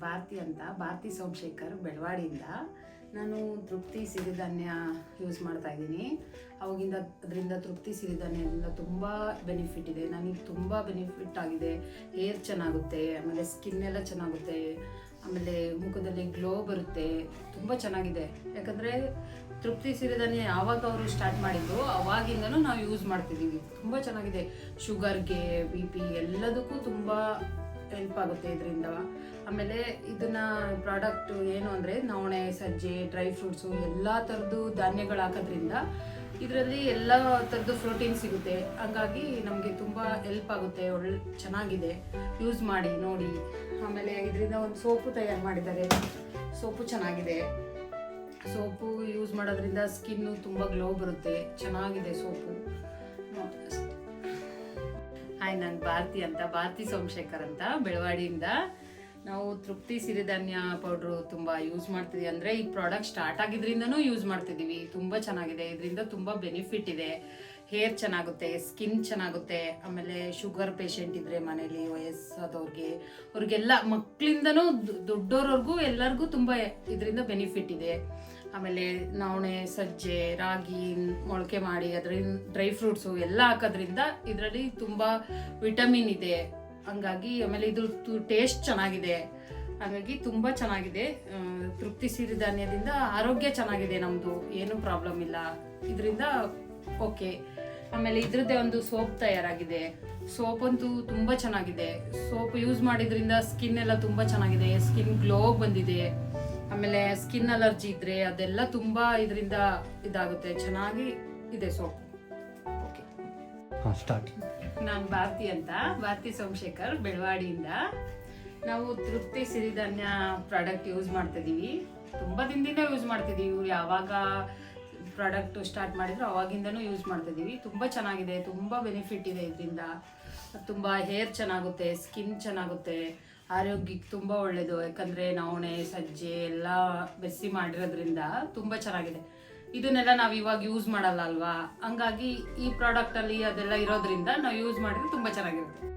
ಭಾರತಿ ಅಂತ, ಭಾರತಿ ಸೋಮಶೇಖರ್ ಬೆಳವಾಡಿಯಿಂದ. ನಾನು ತೃಪ್ತಿ ಸಿರಿಧಾನ್ಯ ಯೂಸ್ ಮಾಡ್ತಾ ಇದ್ದೀನಿ. ಅವಾಗಿಂದ ಅದರಿಂದ ತೃಪ್ತಿ ಸಿರಿಧಾನ್ಯದಿಂದ ತುಂಬ ಬೆನಿಫಿಟ್ ಇದೆ. ನನಗೆ ತುಂಬ ಬೆನಿಫಿಟ್ ಆಗಿದೆ. ಹೇರ್ ಚೆನ್ನಾಗುತ್ತೆ, ಆಮೇಲೆ ಸ್ಕಿನ್ ಎಲ್ಲ ಚೆನ್ನಾಗುತ್ತೆ, ಆಮೇಲೆ ಮುಖದಲ್ಲಿ ಗ್ಲೋ ಬರುತ್ತೆ. ತುಂಬ ಚೆನ್ನಾಗಿದೆ. ಯಾಕಂದರೆ ತೃಪ್ತಿ ಸಿರಿಧಾನ್ಯ ಯಾವಾಗ ಅವರು ಸ್ಟಾರ್ಟ್ ಮಾಡಿದ್ರು ಅವಾಗಿಂದನೂ ನಾವು ಯೂಸ್ ಮಾಡ್ತಿದ್ದೀವಿ. ತುಂಬ ಚೆನ್ನಾಗಿದೆ. ಶುಗರ್ಗೆ, BP ಎಲ್ಲದಕ್ಕೂ ತುಂಬ ಹೆಲ್ಪ್ ಆಗುತ್ತೆ ಇದರಿಂದ. ಆಮೇಲೆ ಇದನ್ನ ಪ್ರಾಡಕ್ಟ್ ಏನು ಅಂದರೆ ನವಣೆ, ಸಜ್ಜೆ, ಡ್ರೈ ಫ್ರೂಟ್ಸು ಎಲ್ಲ ಥರದ್ದು ಧಾನ್ಯಗಳು ಹಾಕೋದ್ರಿಂದ ಇದರಲ್ಲಿ ಎಲ್ಲ ಥರದ್ದು ಪ್ರೋಟೀನ್ ಸಿಗುತ್ತೆ. ಹಂಗಾಗಿ ನಮಗೆ ತುಂಬ ಹೆಲ್ಪ್ ಆಗುತ್ತೆ. ಚೆನ್ನಾಗಿದೆ, ಯೂಸ್ ಮಾಡಿ ನೋಡಿ. ಆಮೇಲೆ ಇದರಿಂದ ಒಂದು ಸೋಪು ತಯಾರು ಮಾಡಿದ್ದಾರೆ. ಸೋಪು ಚೆನ್ನಾಗಿದೆ. ಸೋಪು ಯೂಸ್ ಮಾಡೋದ್ರಿಂದ ಸ್ಕಿನ್ನು ತುಂಬ ಗ್ಲೋ ಬರುತ್ತೆ. ಚೆನ್ನಾಗಿದೆ ಸೋಪು. ಹಾಯ್, ನಾನು ಭಾರತಿ ಅಂತ, ಭಾರತಿ ಸೋಮಶೇಖರ್ ಅಂತ ಬೆಳವಾಡಿಯಿಂದ. ನಾವು ತೃಪ್ತಿ ಸಿರಿಧಾನ್ಯ ಪೌಡ್ರು ತುಂಬ ಯೂಸ್ ಮಾಡ್ತಿದ್ದೀವಿ. ಅಂದರೆ ಈ ಪ್ರಾಡಕ್ಟ್ ಸ್ಟಾರ್ಟ್ ಆಗಿದ್ರಿಂದನೂ ಯೂಸ್ ಮಾಡ್ತಿದ್ದೀವಿ. ತುಂಬ ಚೆನ್ನಾಗಿದೆ. ಇದರಿಂದ ತುಂಬ ಬೆನಿಫಿಟ್ ಇದೆ. ಹೇರ್ ಚೆನ್ನಾಗುತ್ತೆ, ಸ್ಕಿನ್ ಚೆನ್ನಾಗುತ್ತೆ. ಆಮೇಲೆ ಶುಗರ್ ಪೇಷಂಟ್ ಇದ್ದರೆ ಮನೇಲಿ ವಯಸ್ಸಾದವ್ರಿಗೆ, ಅವ್ರಿಗೆಲ್ಲ ಮಕ್ಕಳಿಂದನೂ ದೊಡ್ಡೋರವ್ರಿಗೂ ಎಲ್ಲರಿಗೂ ತುಂಬ ಇದರಿಂದ ಬೆನಿಫಿಟ್ ಇದೆ. ಆಮೇಲೆ ನವಣೆ, ಸಜ್ಜೆ, ರಾಗಿ ಮೊಳಕೆ ಮಾಡಿ ಅದರಿಂದ ಡ್ರೈ ಫ್ರೂಟ್ಸು ಎಲ್ಲ ಹಾಕೋದ್ರಿಂದ ಇದರಲ್ಲಿ ತುಂಬ ವಿಟಮಿನ್ ಇದೆ. ಹಂಗಾಗಿ ಆಮೇಲೆ ಇದು ಟೇಸ್ಟ್ ಚೆನ್ನಾಗಿದೆ. ಹಾಗಾಗಿ ತುಂಬ ಚೆನ್ನಾಗಿದೆ. ತೃಪ್ತಿ ಸಿರಿಧಾನ್ಯದಿಂದ ಆರೋಗ್ಯ ಚೆನ್ನಾಗಿದೆ. ನಮ್ಮದು ಏನೂ ಪ್ರಾಬ್ಲಮ್ ಇಲ್ಲ ಇದರಿಂದ. ಓಕೆ. ಆಮೇಲೆ ಇದ್ರದ್ದೇ ಒಂದು ಸೋಪ್ ತಯಾರಾಗಿದೆ. ಸೋಪ್ ಅಂತೂ ತುಂಬ ಚೆನ್ನಾಗಿದೆ. ಸೋಪ್ ಯೂಸ್ ಮಾಡಿದ್ರಿಂದ ಸ್ಕಿನ್ ಎಲ್ಲ ತುಂಬ ಚೆನ್ನಾಗಿದೆ. ಸ್ಕಿನ್ ಗ್ಲೋ ಬಂದಿದೆ. ಆಮೇಲೆ ಸ್ಕಿನ್ ಅಲರ್ಜಿ ಇದ್ರೆ ಅದೆಲ್ಲ ತುಂಬ ಇದರಿಂದ ಇದಾಗುತ್ತೆ. ಚೆನ್ನಾಗಿ ಇದೆ ಸೋಪ್. Okay, start. ನಾನು ಭಾರತಿ ಅಂತ, ಭಾರತಿ ಸೋಮಶೇಖರ್ ಬೆಳವಾಡಿಯಿಂದ. ನಾವು ತೃಪ್ತಿ ಸಿರಿಧಾನ್ಯ ಪ್ರಾಡಕ್ಟ್ ಯೂಸ್ ಮಾಡ್ತಿದ್ದೀವಿ. ತುಂಬ ದಿನದಿಂದ ಯೂಸ್ ಮಾಡ್ತಿದ್ದೀವಿ. ಇವ್ರು ಯಾವಾಗ ಪ್ರಾಡಕ್ಟ್ ಸ್ಟಾರ್ಟ್ ಮಾಡಿದ್ರು ಅವಾಗಿಂದನೂ ಯೂಸ್ ಮಾಡ್ತಿದ್ದೀವಿ. ತುಂಬ ಚೆನ್ನಾಗಿದೆ. ತುಂಬ ಬೆನಿಫಿಟ್ ಇದೆ ಇದರಿಂದ. ತುಂಬ ಹೇರ್ ಚೆನ್ನಾಗುತ್ತೆ, ಸ್ಕಿನ್ ಚೆನ್ನಾಗುತ್ತೆ, ಆರೋಗ್ಯಕ್ಕೆ ತುಂಬ ಒಳ್ಳೆಯದು. ಯಾಕಂದರೆ ನವಣೆ, ಸಜ್ಜೆ ಎಲ್ಲ ಬೆಸಿ ಮಾಡಿರೋದ್ರಿಂದ ತುಂಬ ಚೆನ್ನಾಗಿದೆ. ಇದನ್ನೆಲ್ಲ ನಾವು ಇವಾಗ ಯೂಸ್ ಮಾಡಲ್ಲ ಅಲ್ವಾ. ಹಂಗಾಗಿ ಈ ಪ್ರಾಡಕ್ಟಲ್ಲಿ ಅದೆಲ್ಲ ಇರೋದ್ರಿಂದ ನಾವು ಯೂಸ್ ಮಾಡಿದ್ರೆ ತುಂಬ ಚೆನ್ನಾಗಿರುತ್ತೆ.